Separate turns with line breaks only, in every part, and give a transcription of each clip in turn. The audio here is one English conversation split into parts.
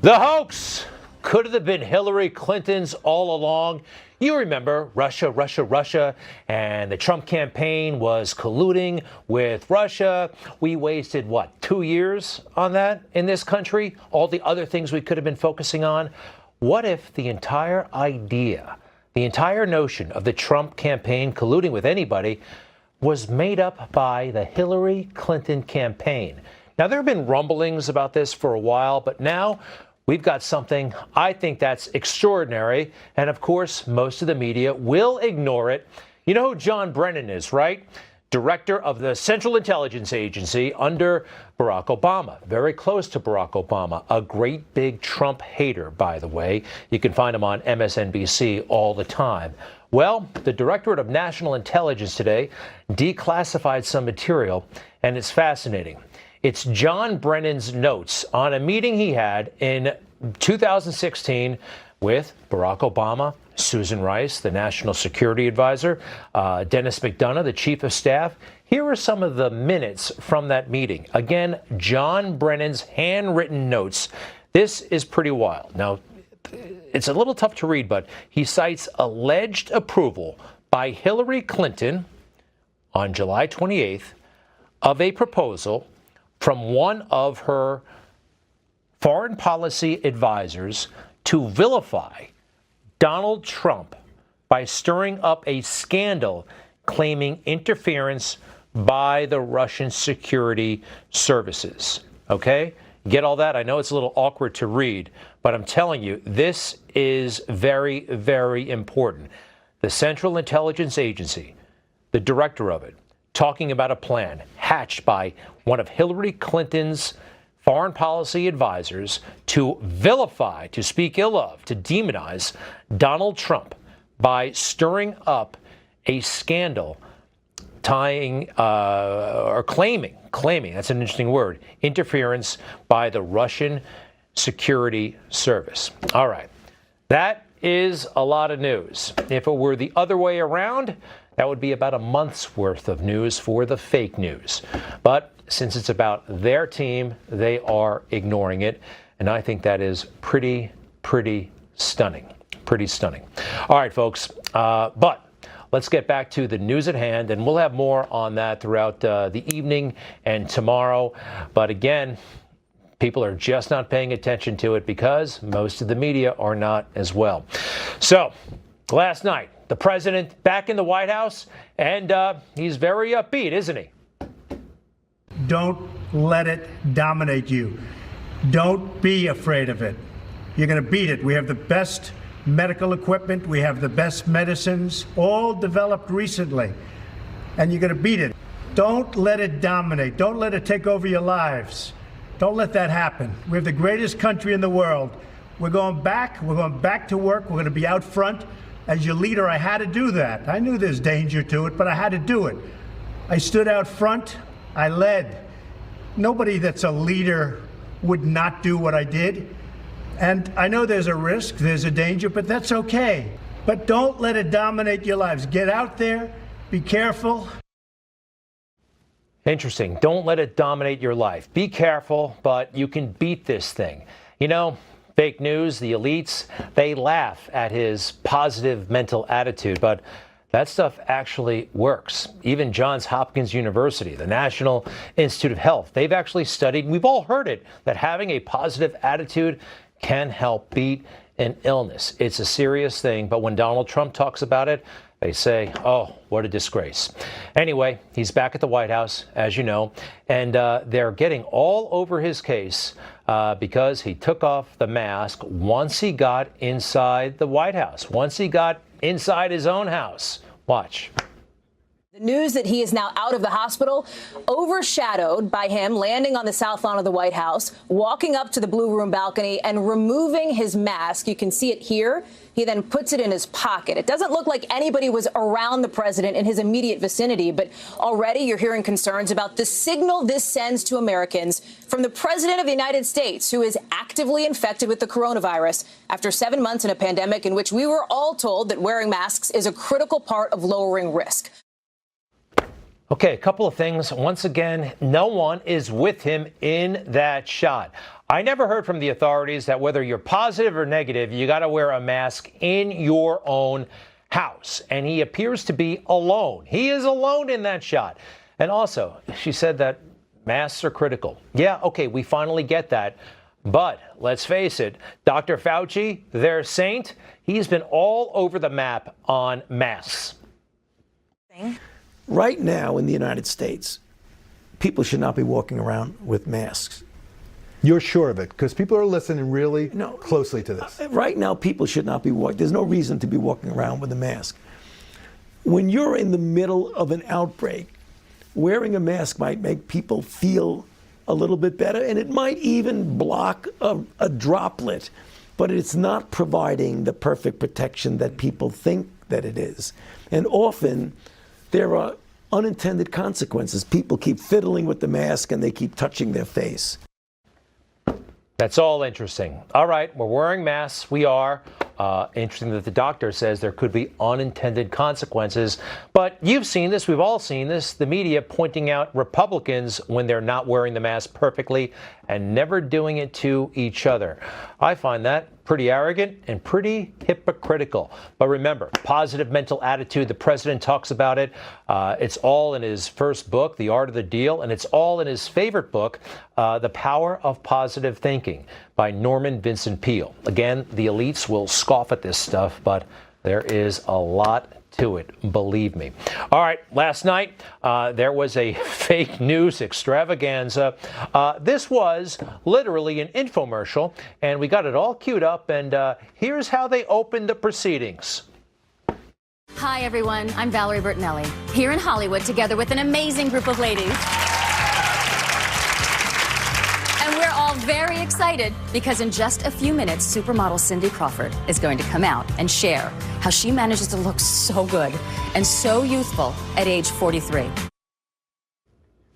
The hoax could have been Hillary Clinton's all along. You remember Russia, Russia, Russia, and the Trump campaign was colluding with Russia. We wasted, what, 2 years on that in this country? All the other things we could have been focusing on. What if the entire idea, the entire notion of the Trump campaign colluding with anybody was made up by the Hillary Clinton campaign? Now, there have been rumblings about this for a while, but now we've got something I think that's extraordinary. And of course, most of the media will ignore it. You know who John Brennan is, right? Director of the Central Intelligence Agency under Barack Obama, very close to Barack Obama, a great big Trump hater, by the way. You can find him on MSNBC all the time. Well, the Directorate of National Intelligence today declassified some material, and it's fascinating. It's John Brennan's notes on a meeting he had in 2016 with Barack Obama, Susan Rice, the National Security Advisor, Dennis McDonough, the Chief of Staff. Here are some of the minutes from that meeting. Again, John Brennan's handwritten notes. This is pretty wild. Now, it's a little tough to read, but he cites alleged approval by Hillary Clinton on July 28th of a proposal from one of her foreign policy advisors to vilify Donald Trump by stirring up a scandal claiming interference by the Russian security services. Okay? Get all that? I know it's a little awkward to read, but I'm telling you, this is very, very important. The Central Intelligence Agency, the director of it, talking about a plan hatched by one of Hillary Clinton's foreign policy advisors to vilify, to speak ill of, to demonize Donald Trump by stirring up a scandal tying or claiming, that's an interesting word, interference by the Russian security service. All right. That is a lot of news. If it were the other way around, that would be about a month's worth of news for the fake news. But since it's about their team, they are ignoring it. And I think that is pretty stunning. Pretty stunning. All right, folks. But let's get back to the news at hand, and we'll have more on that throughout the evening and tomorrow. But again, people are just not paying attention to it because most of the media are not as well. So last night, the president back in the White House, and he's very upbeat, isn't he?
Don't let it dominate you. Don't be afraid of it. You're going to beat it. We have the best medical equipment. We have the best medicines, all developed recently. And you're going to beat it. Don't let it dominate. Don't let it take over your lives. Don't let that happen. We have the greatest country in the world. We're going back. We're going back to work. We're going to be out front. As your leader, I had to do that. I knew there's danger to it, but I had to do it. I stood out front. I led. Nobody that's a leader would not do what I did. And I know there's a risk, there's a danger, but that's okay. But don't let it dominate your lives. Get out there. Be careful.
Interesting. Don't let it dominate your life. Be careful, but you can beat this thing. You know, fake news, the elites, they laugh at his positive mental attitude, but that stuff actually works. Even Johns Hopkins University, the National Institute of Health, they've actually studied, we've all heard it, that having a positive attitude can help beat an illness. It's a serious thing, but when Donald Trump talks about it, they say, oh, what a disgrace. Anyway, he's back at the White House, as you know, and they're getting all over his case because he took off the mask once he got inside the White House, once he got inside his own house. Watch.
The news that he is now out of the hospital overshadowed by him landing on the south lawn of the White House, walking up to the Blue Room balcony and removing his mask. You can see it here. He then puts it in his pocket. It doesn't look like anybody was around the president in his immediate vicinity, but already you're hearing concerns about the signal this sends to Americans from the president of the United States, who is actively infected with the coronavirus after 7 months in a pandemic in which we were all told that wearing masks is a critical part of lowering risk.
Okay, a couple of things. Once again, no one is with him in that shot. I never heard from the authorities that whether you're positive or negative, you got to wear a mask in your own house. And he appears to be alone. He is alone in that shot. And also, she said that masks are critical. Yeah, okay, we finally get that. But let's face it, Dr. Fauci, their saint, he's been all over the map on masks.
Right now in the United States, people should not be walking around with masks.
You're sure of it? Because people are listening really closely to this.
Right now, people should not be walking. There's no reason to be walking around with a mask. When you're in the middle of an outbreak, wearing a mask might make people feel a little bit better, and it might even block a droplet, but it's not providing the perfect protection that people think that it is. And often, there are unintended consequences. People keep fiddling with the mask and they keep touching their face.
That's all interesting. All right, we're wearing masks. We are. Interesting that the doctor says there could be unintended consequences. But you've seen this. We've all seen this. The media pointing out Republicans when they're not wearing the mask perfectly and never doing it to each other. I find that pretty arrogant and pretty hypocritical. But remember, positive mental attitude, the president talks about it. It's all in his first book, The Art of the Deal, and it's all in his favorite book, The Power of Positive Thinking by Norman Vincent Peale. Again, the elites will scoff at this stuff, but there is a lot to it, believe me. All right, last night, there was a fake news extravaganza. This was literally an infomercial, and we got it all queued up, and here's how they opened the proceedings.
Hi, everyone. I'm Valerie Bertinelli, here in Hollywood, together with an amazing group of ladies. And we're all very excited because in just a few minutes, supermodel Cindy Crawford is going to come out and share how she manages to look so good and so youthful at age 43.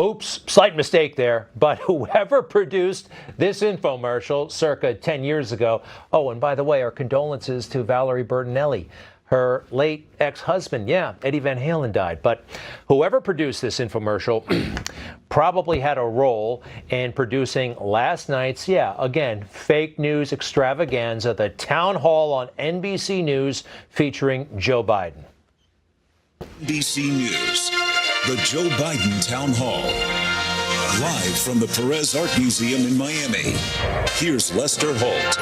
Oops, slight mistake there, but whoever produced this infomercial circa 10 years ago, oh, and by the way, our condolences to Valerie Bertinelli. Her late ex-husband, Eddie Van Halen died. But whoever produced this infomercial probably had a role in producing last night's, again, fake news extravaganza, the town hall on NBC News featuring Joe Biden.
NBC News, the Joe Biden Town Hall. Live from the Perez Art Museum in Miami, here's Lester Holt.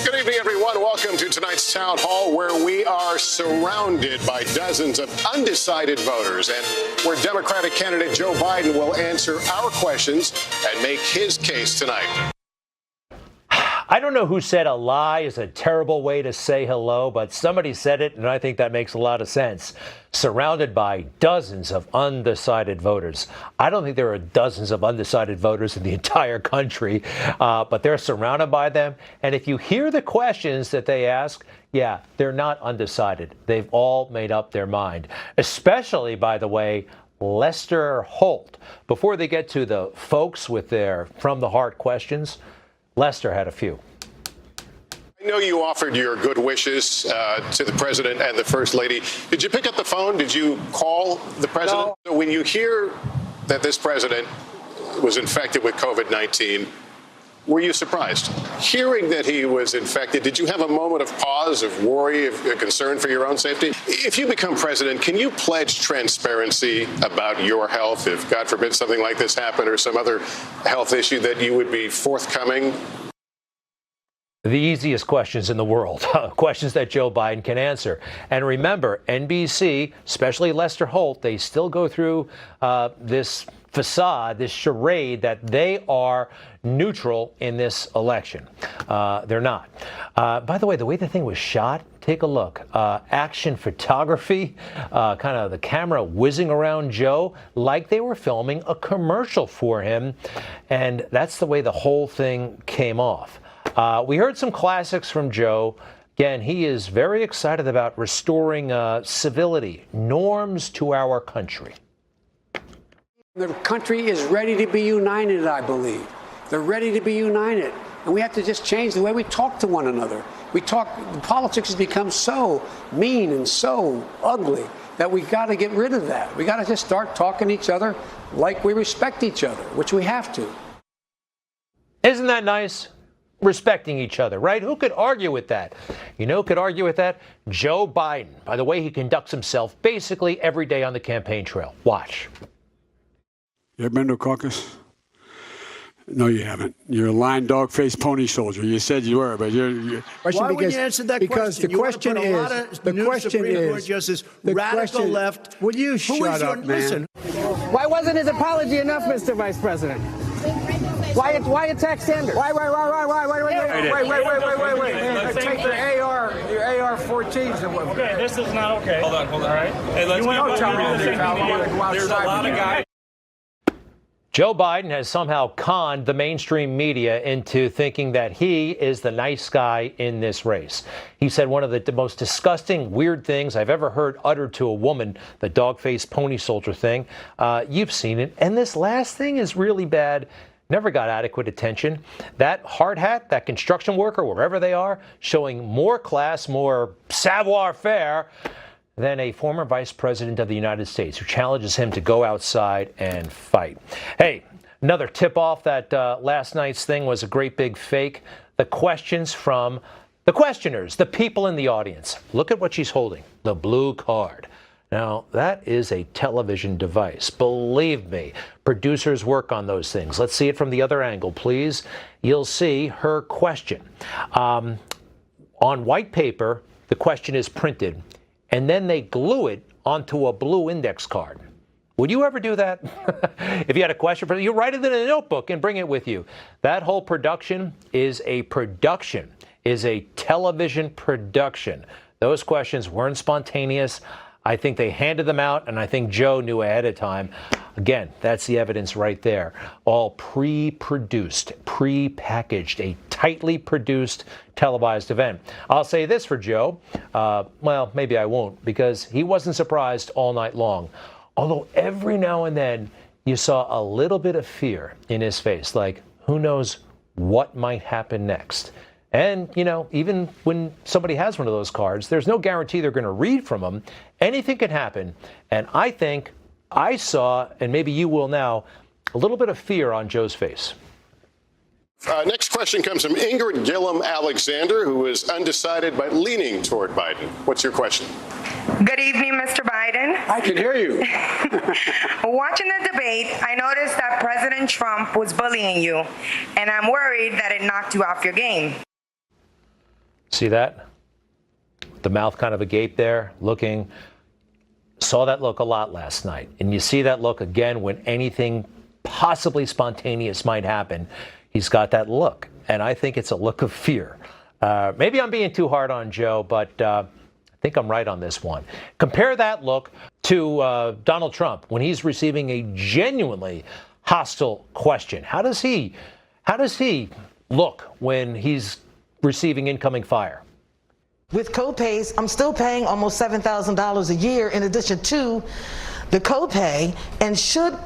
Good evening, everyone. Welcome to tonight's town hall, where we are surrounded by dozens of undecided voters and where Democratic candidate Joe Biden will answer our questions and make his case tonight.
I don't know who said a lie is a terrible way to say hello, but somebody said it, and I think that makes a lot of sense. Surrounded by dozens of undecided voters. I don't think there are dozens of undecided voters in the entire country, but they're surrounded by them. And if you hear the questions that they ask, they're not undecided. They've all made up their mind, especially, by the way, Lester Holt. Before they get to the folks with their from-the-heart questions, Lester had a few.
I know you offered your good wishes to the president and the first lady. Did you pick up the phone? Did you call the president? No. When you hear that this president was infected with COVID-19, were you surprised? Hearing that he was infected, did you have a moment of pause, of worry, of concern for your own safety? If you become president, can you pledge transparency about your health if, God forbid, something like this happened or some other health issue, that you would be forthcoming?
The easiest questions in the world, questions that Joe Biden can answer. And remember, NBC, especially Lester Holt, they still go through this facade, this charade that they are neutral in this election. They're not. By the way the thing was shot, take a look. Action photography, kind of the camera whizzing around Joe like they were filming a commercial for him. And that's the way the whole thing came off. We heard some classics from Joe. Again, he is very excited about restoring civility, norms to our country.
The country is ready to be united, I believe. They're ready to be united. And we have to just change the way we talk to one another. Politics has become so mean and so ugly that we got to get rid of that. We got to just start talking to each other like we respect each other, which we have to.
Isn't that nice? Respecting each other, right? Who could argue with that? You know who could argue with that? Joe Biden, by the way he conducts himself basically every day on the campaign trail. Watch.
You ever been to a caucus? No, you haven't. You're a lying dog-faced pony soldier. You said you were, but you're
Why would you answer that question?
The question is,
the radical left. Will you shut up, man? Listen.
Why wasn't his apology enough, Mr. Vice President? Why attack Sanders? Wait. Take your AR-14s.
Okay, this is not okay.
Hold on. All right. Hey, let's There's a lot of guys.
Joe Biden has somehow conned the mainstream media into thinking that he is the nice guy in this race. He said one of the most disgusting, weird things I've ever heard uttered to a woman, the dog-faced pony soldier thing. You've seen it. And this last thing is really bad. Never got adequate attention. That hard hat, that construction worker, wherever they are, showing more class, more savoir-faire than a former vice president of the United States who challenges him to go outside and fight. Hey, another tip-off that last night's thing was a great big fake. The questions from the questioners, the people in the audience. Look at what she's holding, the blue card. Now, that is a television device. Believe me, producers work on those things. Let's see it from the other angle, please. You'll see her question. On white paper, the question is printed, and then they glue it onto a blue index card. Would you ever do that? If you had a question for you, write it in a notebook and bring it with you. That whole production is a television production. Those questions weren't spontaneous. I think they handed them out, and I think Joe knew ahead of time. Again, that's the evidence right there. All pre-produced, pre-packaged, a tightly produced televised event. I'll say this for Joe. Well, maybe I won't, because he wasn't surprised all night long. Although every now and then you saw a little bit of fear in his face, like who knows what might happen next. And, you know, even when somebody has one of those cards, there's no guarantee they're going to read from them. Anything can happen. And I think I saw, and maybe you will now, a little bit of fear on Joe's face.
Next question comes from Ingrid Gillum Alexander, who is undecided but leaning toward Biden. What's your question?
Good evening, Mr. Biden.
I can hear you.
Watching the debate, I noticed that President Trump was bullying you, and I'm worried that it knocked you off your game.
See that? The mouth kind of agape there, looking. Saw that look a lot last night. And you see that look again when anything possibly spontaneous might happen. He's got that look. And I think it's a look of fear. Maybe I'm being too hard on Joe, but I think I'm right on this one. Compare that look to Donald Trump when he's receiving a genuinely hostile question. How does he look when he's receiving incoming fire?
With copays, I'm still paying almost $7,000 a year in addition to the copay, and should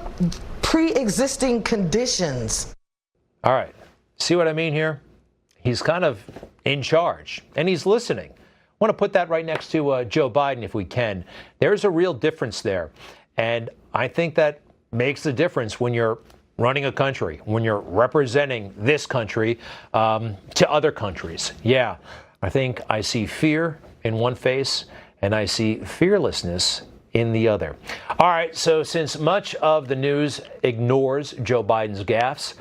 pre-existing conditions.
All right. See what I mean here? He's kind of in charge, and he's listening. I want to put that right next to Joe Biden if we can. There's a real difference there, and I think that makes a difference when you're running a country, when you're representing this country to other countries. Yeah, I think I see fear in one face and I see fearlessness in the other. All right, so since much of the news ignores Joe Biden's gaffes,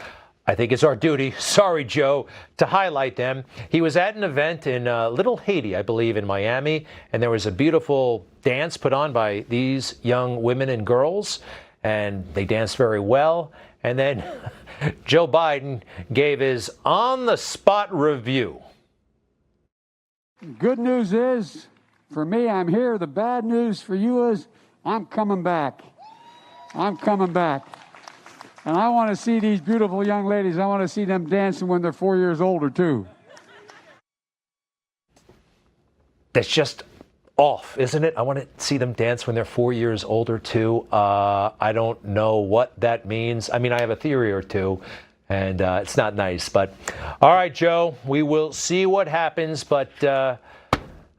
I think it's our duty, sorry Joe, to highlight them. He was at an event in Little Haiti, I believe, in Miami, and there was a beautiful dance put on by these young women and girls, and they danced very well. And then Joe Biden gave his on-the-spot review.
Good news is, for me, I'm here. The bad news for you is, I'm coming back. I'm coming back. And I want to see these beautiful young ladies. I want to see them dancing when they're 4 years older, too.
That's just off, isn't it? I want to see them dance when they're 4 years older, too. I don't know what that means. I mean, I have a theory or two, and it's not nice. But all right, Joe, we will see what happens. But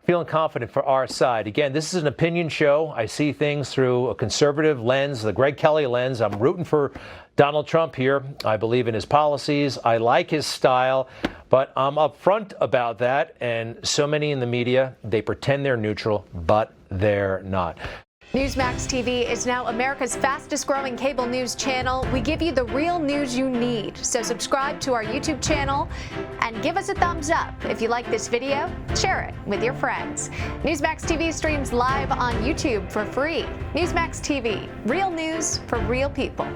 feeling confident for our side. Again, this is an opinion show. I see things through a conservative lens, the Greg Kelly lens. I'm rooting for Donald Trump here. I believe in his policies. I like his style, but I'm upfront about that. And so many in the media, they pretend they're neutral, but they're not.
Newsmax TV is now America's fastest growing cable news channel. We give you the real news you need. So subscribe to our YouTube channel and give us a thumbs up. If you like this video, share it with your friends. Newsmax TV streams live on YouTube for free. Newsmax TV, real news for real people.